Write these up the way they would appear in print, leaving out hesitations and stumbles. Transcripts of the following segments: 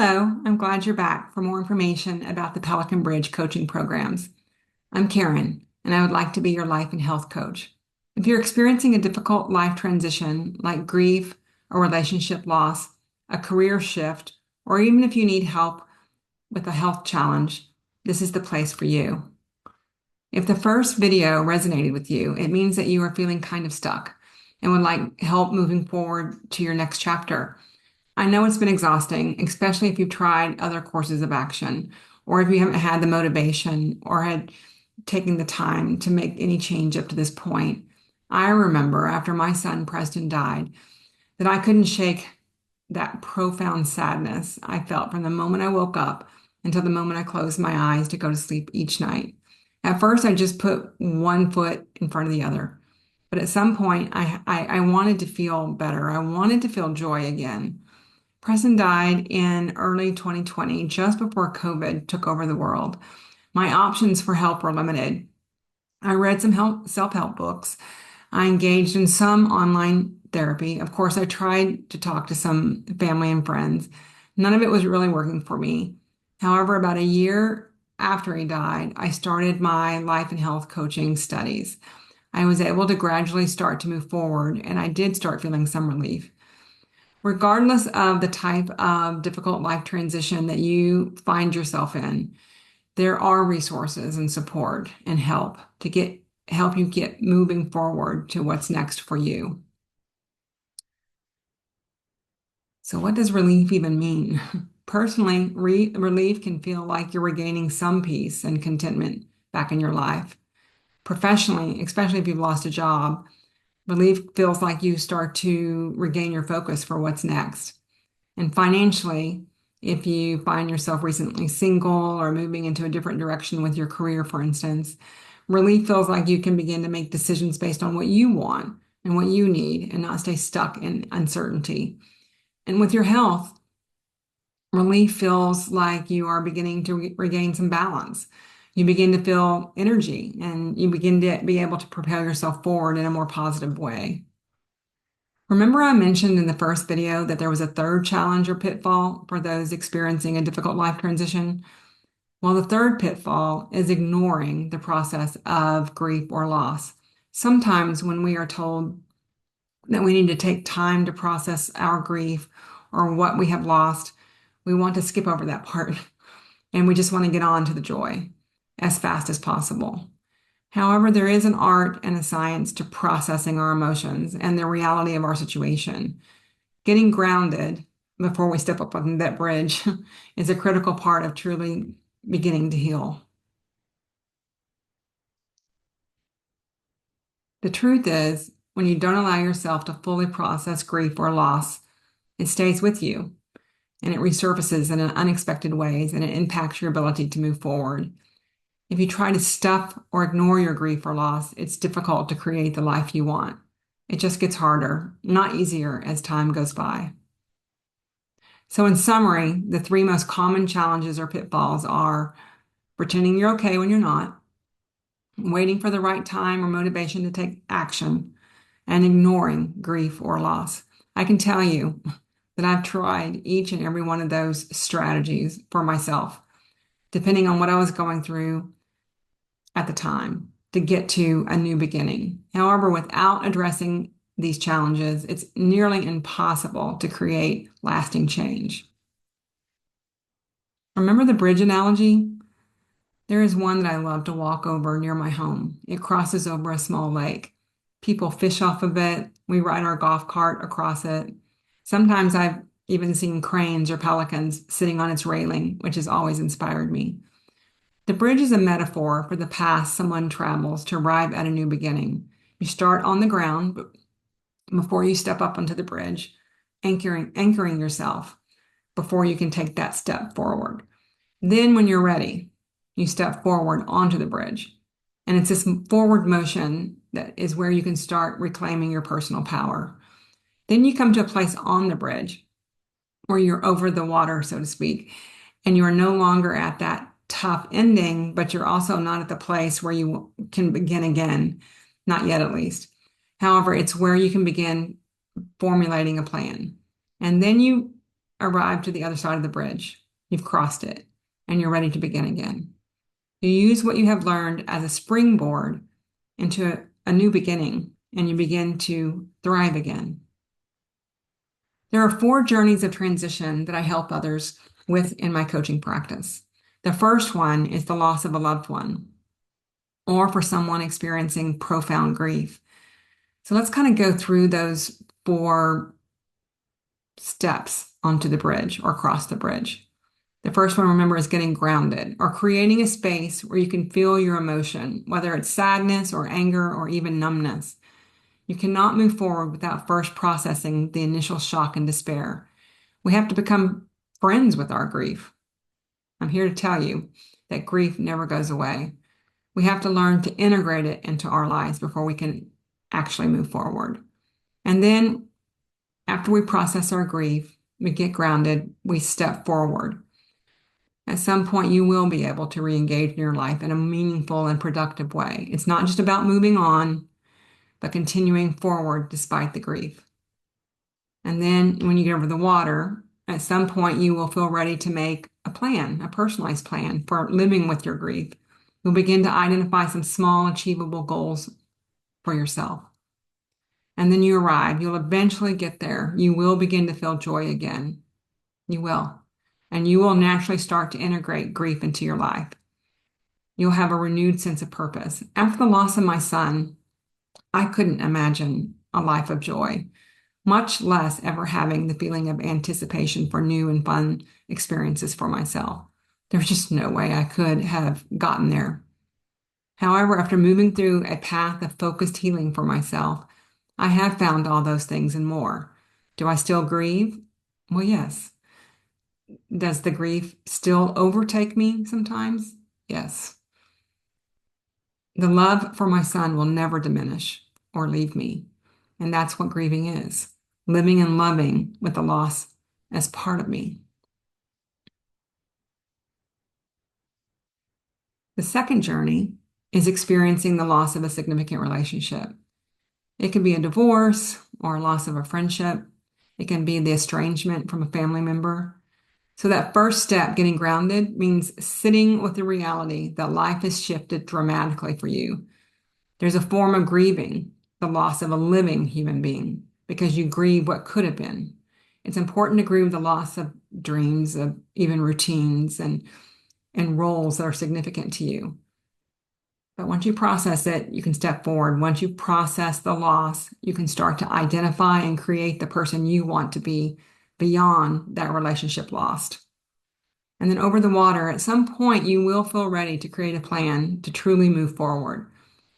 Hello, I'm glad you're back for more information about the Pelican Bridge coaching programs. I'm Karen, and I would like to be your life and health coach. If you're experiencing a difficult life transition like grief, a relationship loss, a career shift, or even if you need help with a health challenge, this is the place for you. If the first video resonated with you, it means that you are feeling kind of stuck and would like help moving forward to your next chapter. I know it's been exhausting, especially if you've tried other courses of action, or if you haven't had the motivation or had taken the time to make any change up to this point. I remember after my son Preston died that I couldn't shake that profound sadness I felt from the moment I woke up until the moment I closed my eyes to go to sleep each night. At first, I just put one foot in front of the other. But at some point, I wanted to feel better. I wanted to feel joy again. Preston died in early 2020, just before COVID took over the world. My options for help were limited. I read some self-help books. I engaged in some online therapy. Of course, I tried to talk to some family and friends. None of it was really working for me. However, about a year after he died, I started my life and health coaching studies. I was able to gradually start to move forward, and I did start feeling some relief. Regardless of the type of difficult life transition that you find yourself in, there are resources and support and help to help you get moving forward to what's next for you. So what does relief even mean? Personally, relief can feel like you're regaining some peace and contentment back in your life. Professionally, especially if you've lost a job, relief feels like you start to regain your focus for what's next. And financially, if you find yourself recently single or moving into a different direction with your career, for instance, relief feels like you can begin to make decisions based on what you want and what you need and not stay stuck in uncertainty. And with your health, relief feels like you are beginning to regain some balance. You begin to feel energy and you begin to be able to propel yourself forward in a more positive way. Remember I mentioned in the first video that there was a third challenge or pitfall for those experiencing a difficult life transition? Well, the third pitfall is ignoring the process of grief or loss. Sometimes when we are told that we need to take time to process our grief or what we have lost, we want to skip over that part and we just want to get on to the joy as fast as possible. However, there is an art and a science to processing our emotions and the reality of our situation. Getting grounded before we step up on that bridge is a critical part of truly beginning to heal. The truth is, when you don't allow yourself to fully process grief or loss, it stays with you and it resurfaces in unexpected ways and it impacts your ability to move forward. If you try to stuff or ignore your grief or loss, it's difficult to create the life you want. It just gets harder, not easier as time goes by. So in summary, the three most common challenges or pitfalls are pretending you're okay when you're not, waiting for the right time or motivation to take action, and ignoring grief or loss. I can tell you that I've tried each and every one of those strategies for myself, depending on what I was going through at the time to get to a new beginning. However, without addressing these challenges, it's nearly impossible to create lasting change. Remember the bridge analogy? There is one that I love to walk over near my home. It crosses over a small lake. People fish off of it. We ride our golf cart across it. Sometimes I've even seen cranes or pelicans sitting on its railing, which has always inspired me. The bridge is a metaphor for the path someone travels to arrive at a new beginning. You start on the ground before you step up onto the bridge, anchoring yourself before you can take that step forward. Then when you're ready, you step forward onto the bridge. And it's this forward motion that is where you can start reclaiming your personal power. Then you come to a place on the bridge where you're over the water, so to speak, and you are no longer at that tough ending, but you're also not at the place where you can begin again, not yet at least. However, it's where you can begin formulating a plan. And then you arrived to the other side of the bridge. You've crossed it and you're ready to begin again. You use what you have learned as a springboard into a new beginning and you begin to thrive again. There are 4 journeys of transition that I help others with in my coaching practice. The first one is the loss of a loved one or for someone experiencing profound grief. So let's kind of go through those 4 steps onto the bridge or across the bridge. The first one, remember, is getting grounded or creating a space where you can feel your emotion, whether it's sadness or anger or even numbness. You cannot move forward without first processing the initial shock and despair. We have to become friends with our grief. I'm here to tell you that grief never goes away. We have to learn to integrate it into our lives before we can actually move forward. And then after we process our grief, we get grounded, we step forward. At some point, you will be able to re-engage in your life in a meaningful and productive way. It's not just about moving on, but continuing forward despite the grief. And then when you get over the water, at some point, you will feel ready to make a plan, a personalized plan for living with your grief. You'll begin to identify some small, achievable goals for yourself. And then you arrive. You'll eventually get there. You will begin to feel joy again. You will. And you will naturally start to integrate grief into your life. You'll have a renewed sense of purpose. After the loss of my son, I couldn't imagine a life of joy, much less ever having the feeling of anticipation for new and fun experiences for myself. There's just no way I could have gotten there. However, after moving through a path of focused healing for myself, I have found all those things and more. Do I still grieve? Well, yes. Does the grief still overtake me sometimes? Yes. The love for my son will never diminish or leave me. And that's what grieving is, living and loving with the loss as part of me. The second journey is experiencing the loss of a significant relationship. It can be a divorce or a loss of a friendship. It can be the estrangement from a family member. So that first step, getting grounded, means sitting with the reality that life has shifted dramatically for you. There's a form of grieving the loss of a living human being because you grieve what could have been. It's important to grieve the loss of dreams, of even routines and roles that are significant to you. But once you process it, you can step forward. Once you process the loss, you can start to identify and create the person you want to be beyond that relationship lost. And then over the water, at some point, you will feel ready to create a plan to truly move forward.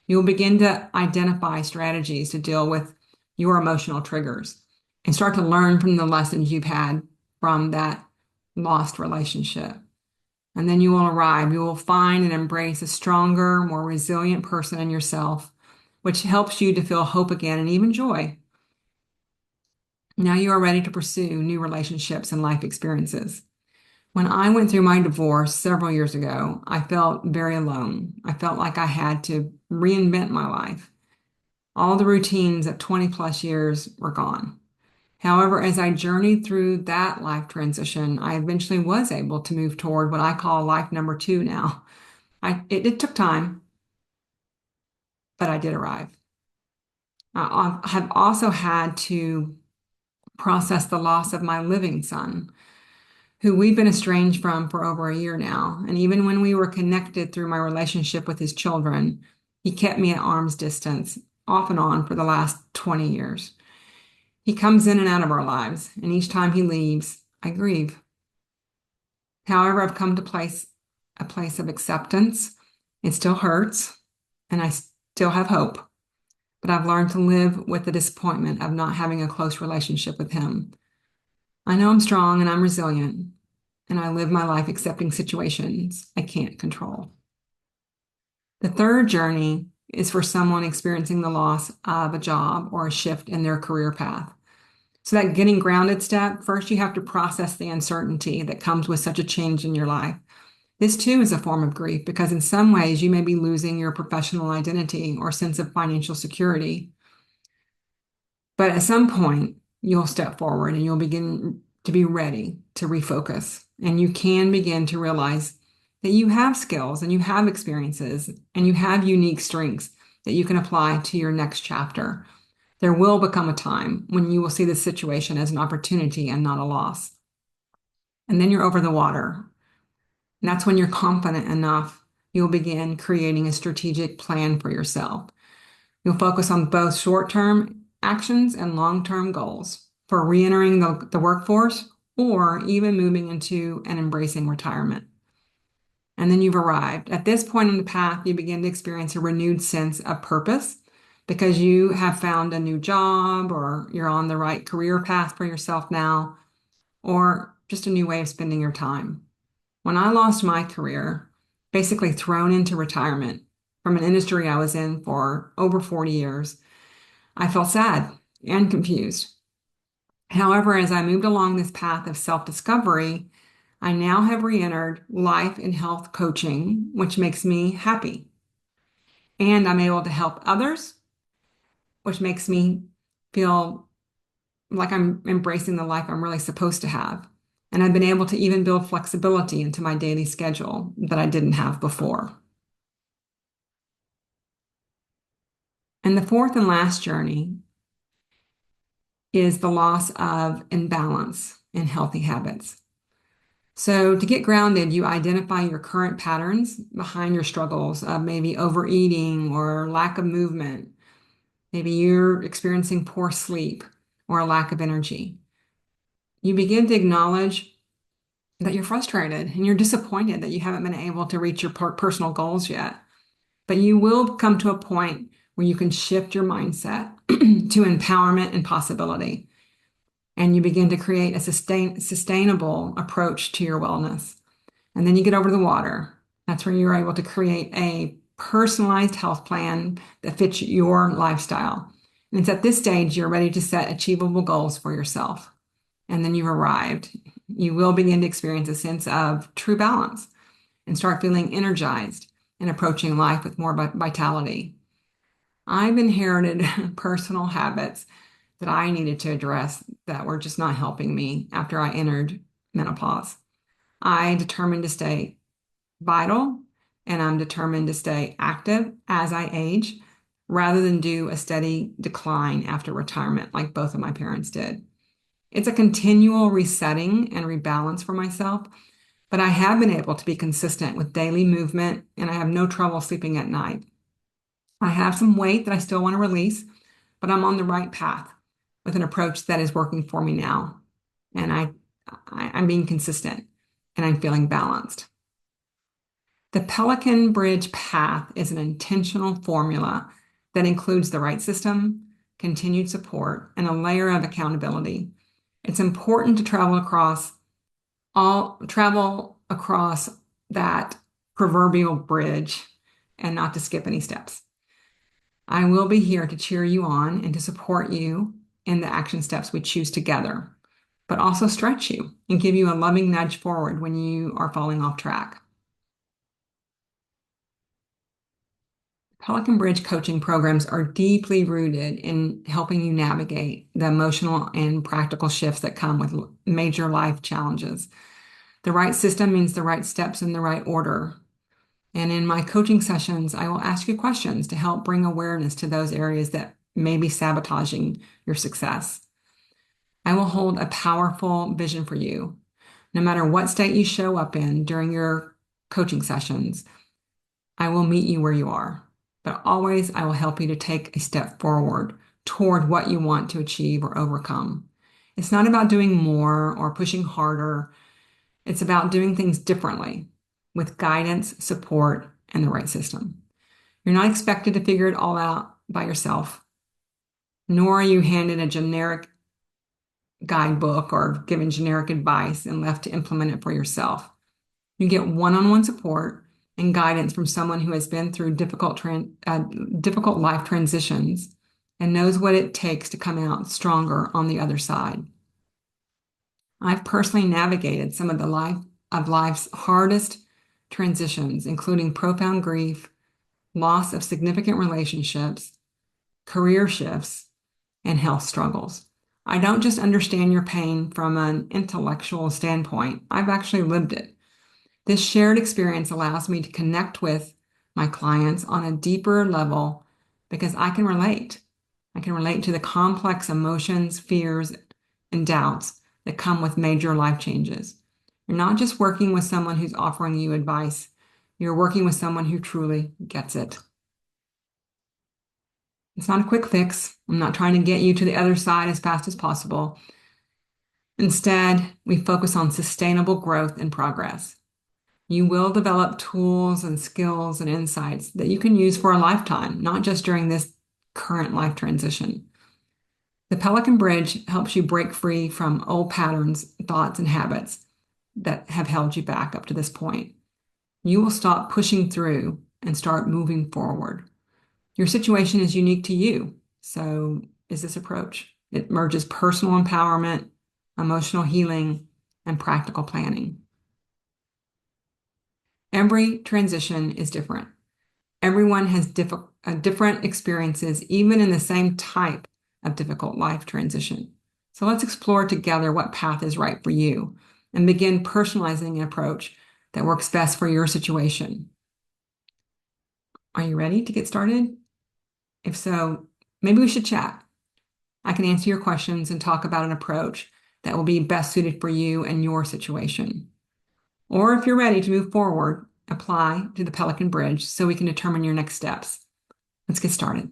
You'll begin to identify strategies to deal with your emotional triggers and start to learn from the lessons you've had from that lost relationship. And then you will arrive. You will find and embrace a stronger, more resilient person in yourself, which helps you to feel hope again and even joy. Now you are ready to pursue new relationships and life experiences. When I went through my divorce several years ago, I felt very alone. I felt like I had to reinvent my life. All the routines of 20 plus years were gone. However, as I journeyed through that life transition, I eventually was able to move toward what I call life number 2 now. It took time, but I did arrive. I have also had to process the loss of my living son, who we've been estranged from for over a year now. And even when we were connected through my relationship with his children, he kept me at arm's distance, off and on, for the last 20 years. He comes in and out of our lives, and each time he leaves, I grieve. However, I've come to a place of acceptance. It still hurts, and I still have hope, but I've learned to live with the disappointment of not having a close relationship with him. I know I'm strong and I'm resilient, and I live my life accepting situations I can't control. The third journey is for someone experiencing the loss of a job or a shift in their career path. So that getting grounded step, first you have to process the uncertainty that comes with such a change in your life. This too is a form of grief because in some ways you may be losing your professional identity or sense of financial security. But at some point, you'll step forward and you'll begin to be ready to refocus. And you can begin to realize that you have skills and you have experiences and you have unique strengths that you can apply to your next chapter. There will become a time when you will see this situation as an opportunity and not a loss. And then you're over the water. And that's when you're confident enough, you'll begin creating a strategic plan for yourself. You'll focus on both short-term actions and long-term goals for re-entering the workforce or even moving into and embracing retirement. And then you've arrived. At this point in the path, you begin to experience a renewed sense of purpose because you have found a new job or you're on the right career path for yourself now, or just a new way of spending your time. When I lost my career, basically thrown into retirement from an industry I was in for over 40 years, I felt sad and confused. However, as I moved along this path of self-discovery, I now have re-entered life and health coaching, which makes me happy. And I'm able to help others, which makes me feel like I'm embracing the life I'm really supposed to have. And I've been able to even build flexibility into my daily schedule that I didn't have before. And the fourth and last journey is the loss of imbalance in healthy habits. So to get grounded, you identify your current patterns behind your struggles of maybe overeating or lack of movement. Maybe you're experiencing poor sleep or a lack of energy. You begin to acknowledge that you're frustrated and you're disappointed that you haven't been able to reach your personal goals yet. But you will come to a point where you can shift your mindset to empowerment and possibility. And you begin to create a sustainable approach to your wellness. And then you get over the water. That's where you're able to create a personalized health plan that fits your lifestyle. And it's at this stage you're ready to set achievable goals for yourself. And then you've arrived. You will begin to experience a sense of true balance and start feeling energized and approaching life with more vitality. I've inherited personal habits that I needed to address that were just not helping me after I entered menopause. I determined to stay vital and I'm determined to stay active as I age rather than do a steady decline after retirement like both of my parents did. It's a continual resetting and rebalance for myself, but I have been able to be consistent with daily movement and I have no trouble sleeping at night. I have some weight that I still want to release, but I'm on the right path with an approach that is working for me now. And I'm being consistent and I'm feeling balanced. The Pelican Bridge path is an intentional formula that includes the right system, continued support, and a layer of accountability. It's important to travel across that proverbial bridge and not to skip any steps. I will be here to cheer you on and to support you in the action steps we choose together, but also stretch you and give you a loving nudge forward when you are falling off track. Pelican Bridge coaching programs are deeply rooted in helping you navigate the emotional and practical shifts that come with major life challenges. The right system means the right steps in the right order. And in my coaching sessions, I will ask you questions to help bring awareness to those areas that may be sabotaging your success. I will hold a powerful vision for you. No matter what state you show up in during your coaching sessions, I will meet you where you are. But always, I will help you to take a step forward toward what you want to achieve or overcome. It's not about doing more or pushing harder. It's about doing things differently with guidance, support, and the right system. You're not expected to figure it all out by yourself, nor are you handed a generic guidebook or given generic advice and left to implement it for yourself. You get one-on-one support and guidance from someone who has been through difficult life transitions and knows what it takes to come out stronger on the other side. I've personally navigated some of life's hardest transitions, including profound grief, loss of significant relationships, career shifts, and health struggles. I don't just understand your pain from an intellectual standpoint, I've actually lived it. This shared experience allows me to connect with my clients on a deeper level because I can relate. I can relate to the complex emotions, fears, and doubts that come with major life changes. You're not just working with someone who's offering you advice, you're working with someone who truly gets it. It's not a quick fix. I'm not trying to get you to the other side as fast as possible. Instead, we focus on sustainable growth and progress. You will develop tools and skills and insights that you can use for a lifetime, not just during this current life transition. The Pelican Bridge helps you break free from old patterns, thoughts, and habits that have held you back up to this point. You will stop pushing through and start moving forward. Your situation is unique to you. So is this approach. It merges personal empowerment, emotional healing, and practical planning. Every transition is different. Everyone has different experiences, even in the same type of difficult life transition. So let's explore together what path is right for you and begin personalizing an approach that works best for your situation. Are you ready to get started? If so, maybe we should chat. I can answer your questions and talk about an approach that will be best suited for you and your situation. Or if you're ready to move forward, apply to the Pelican Bridge so we can determine your next steps. Let's get started.